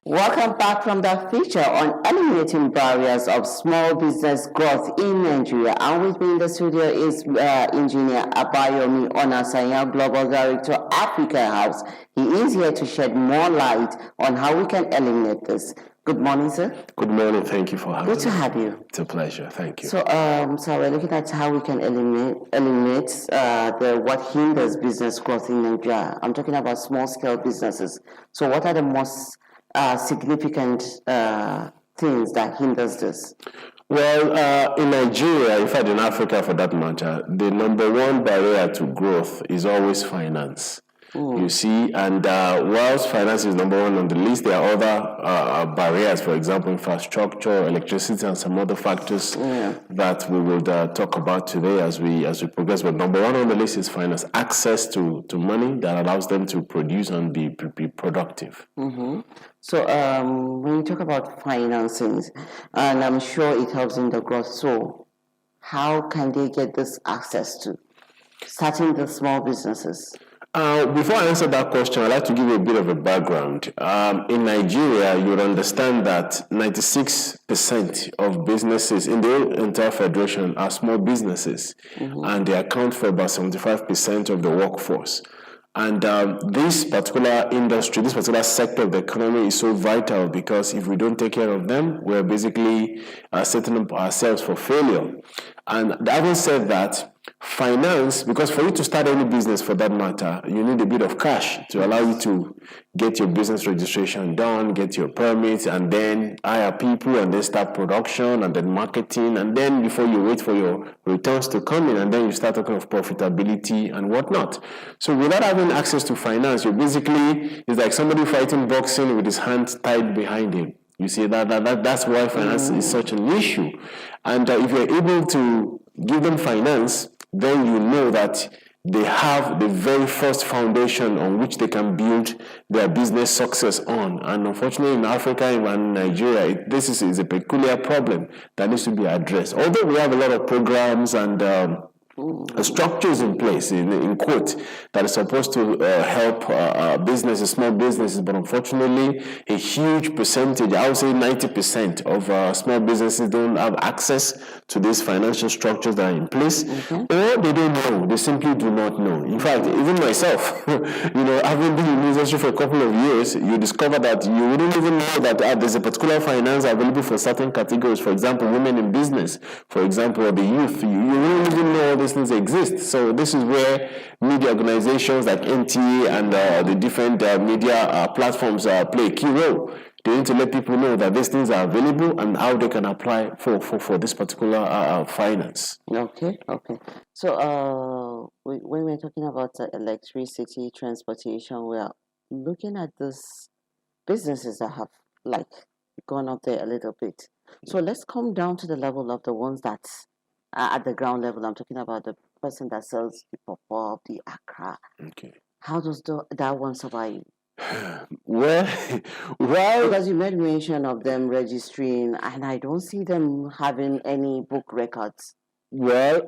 Welcome back from that feature on eliminating barriers of small business growth in Nigeria. And with me in the studio is Engineer Abayomi Onasanya, Global Director, Africa House. He is here to shed more light on how we can eliminate this. Good morning, sir. Good morning. Thank you for having me. Good to have you. It's a pleasure. Thank you. So we're looking at how we can eliminate what hinders business growth in Nigeria. I'm talking about small-scale businesses. So what are the most significant things that hinders this? Well, in Nigeria, in fact in Africa for that matter, the number one barrier to growth is always finance. You see, and whilst finance is number one on the list, there are other barriers, for example, infrastructure, electricity, and some other factors that we will talk about today as we progress. But number one on the list is finance, access to money that allows them to produce and be productive. Mm-hmm. So when you talk about financing, and I'm sure it helps in the growth, so how can they get this access to starting the small businesses? Before I answer that question, I'd like to give you a bit of a background. In Nigeria, you would understand that 96% of businesses in the entire federation are small businesses, and they account for about 75% of the workforce. And this particular industry, this particular sector of the economy is so vital because if we don't take care of them, we're basically setting up ourselves for failure. And having said that, finance, because for you to start any business for that matter, you need a bit of cash to allow you to get your business registration done, get your permits, and then hire people, and then start production, and then marketing, and then before you wait for your returns to come in, and then you start talking of profitability and whatnot. So without having access to finance, you're basically, it's like somebody fighting boxing with his hands tied behind him. You see, that's why finance is such an issue. And if you're able to give them finance, then you know that they have the very first foundation on which they can build their business success on. And unfortunately, in Africa and Nigeria, this is a peculiar problem that needs to be addressed. Although we have a lot of programs and structures in place, in quote, that is supposed to help businesses, small businesses, but unfortunately, a huge percentage, I would say 90% of small businesses don't have access to these financial structures that are in place, or they don't know, they simply do not know. In fact, even myself, having been in the industry for a couple of years, you discover that you wouldn't even know that there's a particular finance available for certain categories, for example, women in business, for example, or the youth. You wouldn't even know all these things exist. So this is where media organizations like NTA and the different media platforms play a key role. They need to let people know that these things are available and how they can apply for this particular finance. Okay. So when we're talking about electricity, transportation, we are looking at these businesses that have gone up there a little bit. So let's come down to the level of the ones that are at the ground level. I'm talking about the person that sells the pop-up, the Accra. Okay. How does that one survive? Well, because you made mention of them registering, and I don't see them having any book records. Well,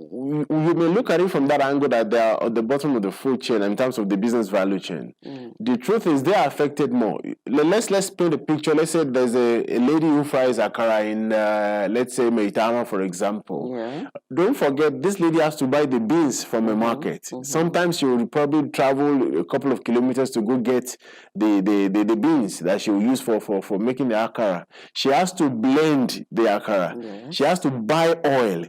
you may look at it from that angle that they are at the bottom of the food chain in terms of the business value chain. The truth is they are affected more. Let's paint a picture. Let's say there's a lady who fries akara in, let's say, Meitama, for example. Yeah. Don't forget, this lady has to buy the beans from a market. Sometimes she will probably travel a couple of kilometers to go get the beans that she will use for making the akara. She has to blend the akara. Yeah. She has to buy oil.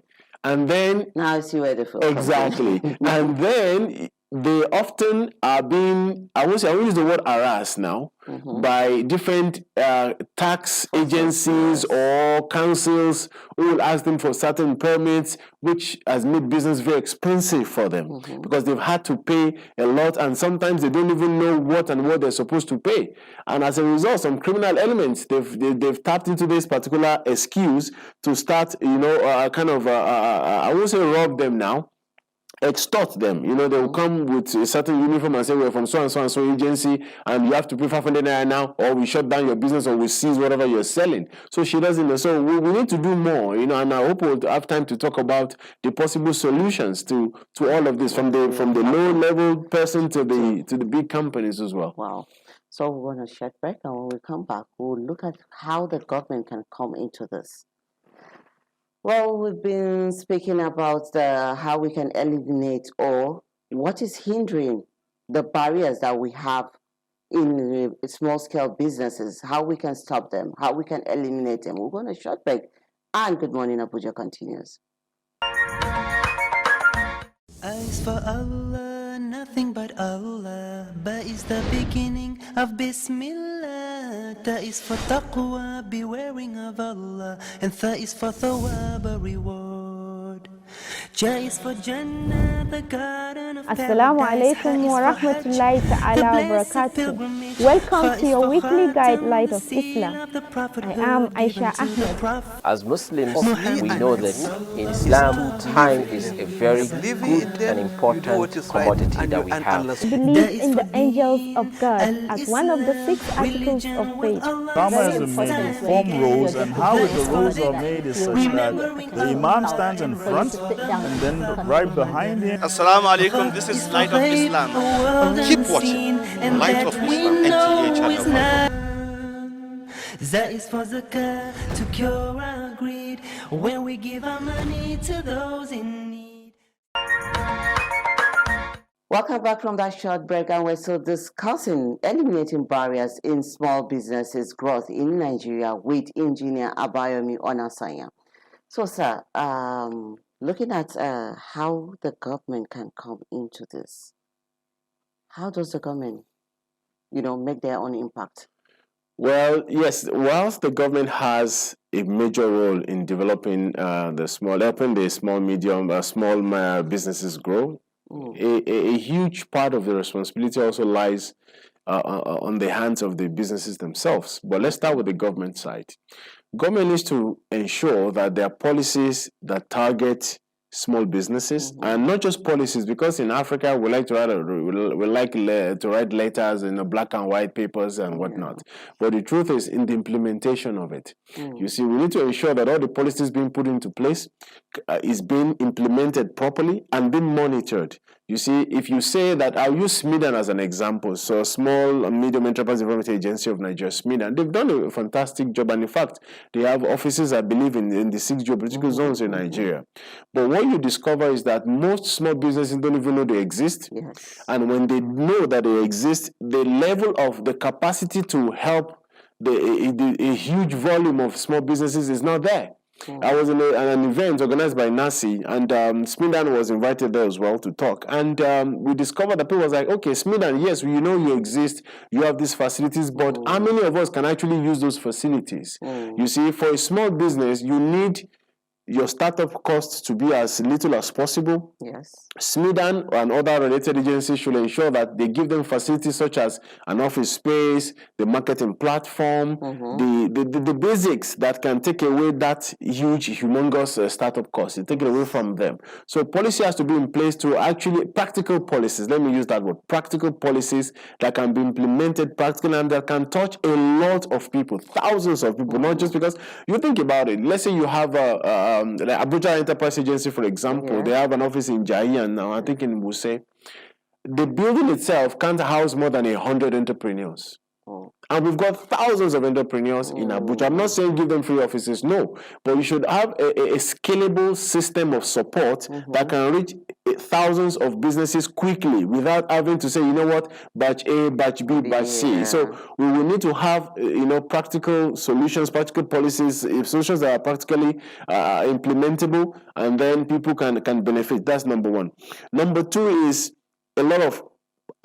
And then now I see where the exactly. And then they often are being, I won't use the word harassed now, by different tax agencies or councils who will ask them for certain permits, which has made business very expensive for them because they've had to pay a lot, and sometimes they don't even know what they're supposed to pay. And as a result, some criminal elements, they've tapped into this particular excuse to start, I won't say rob them now, extort them. They will come with a certain uniform and say, we're from so and so agency, and you have to pay 500 naira now, or we shut down your business, or we seize whatever you're selling. So she doesn't know. So we need to do more, and I hope we'll have time to talk about the possible solutions to all of this, from the low level person to the big companies as well. Wow. So we're going to short break, and when we come back, we'll look at how the government can come into this. Well, we've been speaking about how we can eliminate or what is hindering the barriers that we have in small-scale businesses, how we can stop them, how we can eliminate them. We're going to short break, and Good Morning Abuja continues. Eyes for Allah, nothing but Allah. Ba is the beginning of Bismillah. Ta is for taqwa, bewaring of Allah. And Tha is for thawab, a reward. Ja is for Jannah, the garden of Assalamu alaikum wa rahmatullahi ta'ala wa barakatuh. Welcome to your weekly guide, Light of Islam. I am Aisha Ahmed. As Muslims, we know that in Islam, time is a very good and important commodity that we have. Believe in the angels of God as one of the 6 articles of faith. Islamism made informed rules, and how the rules are made is such that the Imam stands in front and then right behind him. Assalamu alaikum, this is Light of Islam. Keep watching Light of Islam NTA channel. That is for zakah, to cure our greed, when we give our money to those in need. Welcome back from that short break, and we're still discussing eliminating barriers in small businesses growth in Nigeria with Engineer Abayomi Onasanya. So, sir, looking at how the government can come into this, how does the government, make their own impact? Well, yes, whilst the government has a major role in developing helping the small businesses grow, a huge part of the responsibility also lies on the hands of the businesses themselves. But let's start with the government side. Government needs to ensure that there are policies that target small businesses, and not just policies, because in Africa we like to write letters in black and white papers and whatnot. But the truth is in the implementation of it. You see, we need to ensure that all the policies being put into place is being implemented properly and being monitored. You see, if you say that, I'll use SMIDAN as an example. So, Small and Medium Enterprise Development Agency of Nigeria, SMIDAN, they've done a fantastic job. And in fact, they have offices, I believe, in the 6 geopolitical zones in Nigeria. But what you discover is that most small businesses don't even know they exist. Yes. And when they know that they exist, the level of the capacity to help a huge volume of small businesses is not there. I was in an event organized by NASI, and SMIDAN was invited there as well to talk. And we discovered that people was like, okay, SMIDAN, yes, we know you exist, you have these facilities, but how many of us can actually use those facilities? You see, for a small business, you need your startup costs to be as little as possible. Yes. SMIDAN and other related agencies should ensure that they give them facilities such as an office space, the marketing platform, the basics that can take away that huge, humongous startup cost. You take it away from them. So policy has to be in place to actually, practical policies, let me use that word, practical policies that can be implemented practically and that can touch a lot of people, thousands of people, not just because, you think about it, let's say you have the Abuja Enterprise Agency, for example, they have an office in Jai and now I think in Wuse. The building itself can't house more than 100 entrepreneurs. And we've got thousands of entrepreneurs in Abuja. I'm not saying give them free offices, no. But you should have a scalable system of support that can reach thousands of businesses quickly without having to say, you know what, batch A, batch B, batch C. So we will need to have, practical solutions, practical policies, solutions that are practically implementable, and then people can benefit. That's number one. Number two is a lot of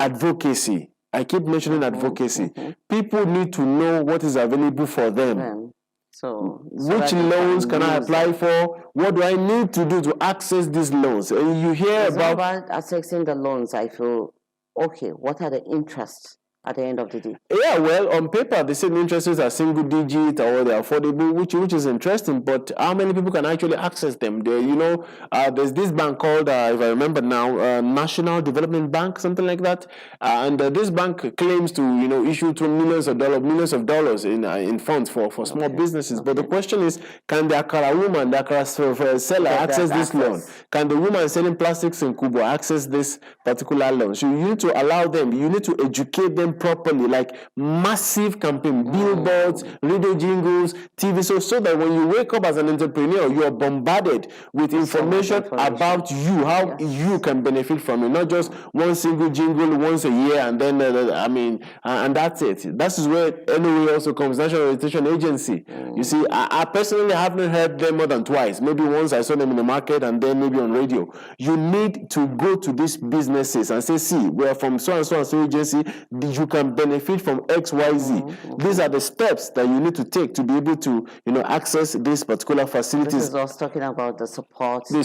advocacy. I keep mentioning advocacy. People need to know what is available for them. So which loans can I apply for? What do I need to do to access these loans? And you hear about accessing the loans. I feel, okay, what are the interests at the end of the day? Yeah, well, on paper, they say the interest rates are single digit or they're affordable, which is interesting, but how many people can actually access them? There's this bank called, if I remember now, National Development Bank, something like that, and this bank claims to, issue to millions of dollars in funds for small businesses. But the question is, can the Akara woman, the Akara seller access this loan? Can the woman selling plastics in Kubo access this particular loan? So you need to allow them, you need to educate them them properly, like massive campaign, billboards, radio jingles, TV, so that when you wake up as an entrepreneur, you are bombarded with information about you, how you can benefit from it, not just one single jingle once a year, and then and that's it. That is where NOA also comes, National Orientation Agency. You see, I personally haven't heard them more than twice. Maybe once I saw them in the market, and then maybe on radio. You need to go to these businesses and say, see, we are from so and so agency. You can benefit from X, Y, Z. These are the steps that you need to take to be able to, access these particular facilities. This is us talking about the support, then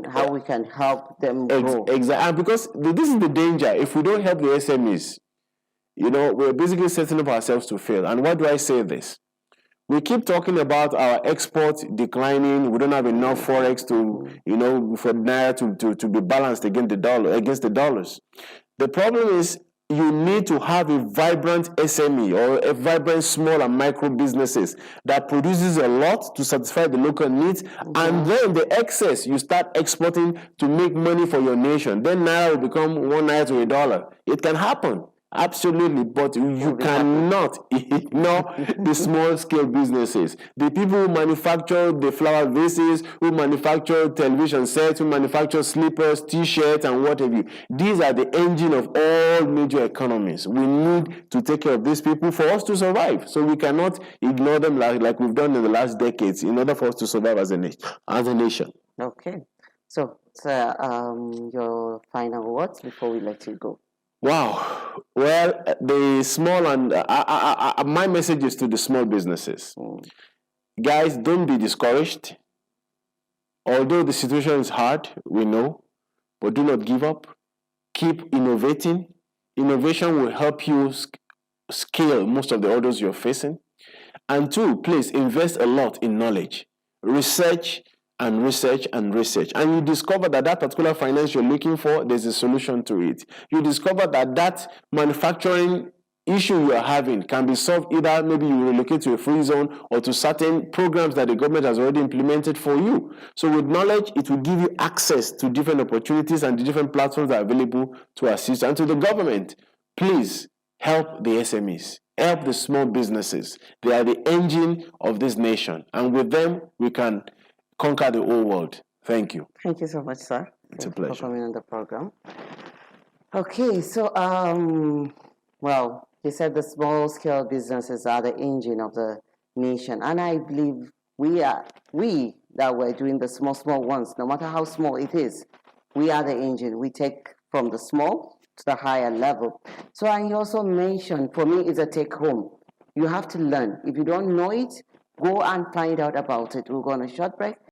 how we can help them grow. Exactly, and because this is the danger. If we don't help the SMEs, we're basically setting up ourselves to fail. And why do I say this? We keep talking about our export declining. We don't have enough forex to, for naira to be balanced against the dollars. The problem is you need to have a vibrant SME or a vibrant small and micro businesses that produces a lot to satisfy the local needs, and then the excess you start exporting to make money for your nation. Then naira will become 1 naira to a dollar. It can happen. Absolutely, but you cannot ignore the small-scale businesses. The people who manufacture the flower vases, who manufacture television sets, who manufacture slippers, T-shirts, and what have you. These are the engine of all major economies. We need to take care of these people for us to survive. So we cannot ignore them like we've done in the last decades in order for us to survive as a nation. Okay. So, your final words before we let you go. Wow. Well, the small and my message is to the small businesses. Guys, don't be discouraged. Although the situation is hard, we know, but do not give up. Keep innovating. Innovation will help you scale most of the orders you're facing. And two, please invest a lot in knowledge. Research and research and research. And you discover that particular finance you're looking for, there's a solution to it. You discover that manufacturing issue you are having can be solved either maybe you relocate to a free zone or to certain programs that the government has already implemented for you. So with knowledge, it will give you access to different opportunities and the different platforms that are available to assist. And to the government, please help the SMEs. Help the small businesses. They are the engine of this nation. And with them, we can conquer the whole world. Thank you. Thank you so much, sir. It's a pleasure. For coming on the program. Okay, so, you said the small-scale businesses are the engine of the nation. And I believe we that we're doing the small ones, no matter how small it is, we are the engine. We take from the small to the higher level. So I also mentioned, for me, it's a take-home. You have to learn. If you don't know it, go and find out about it. We'll go on a short break.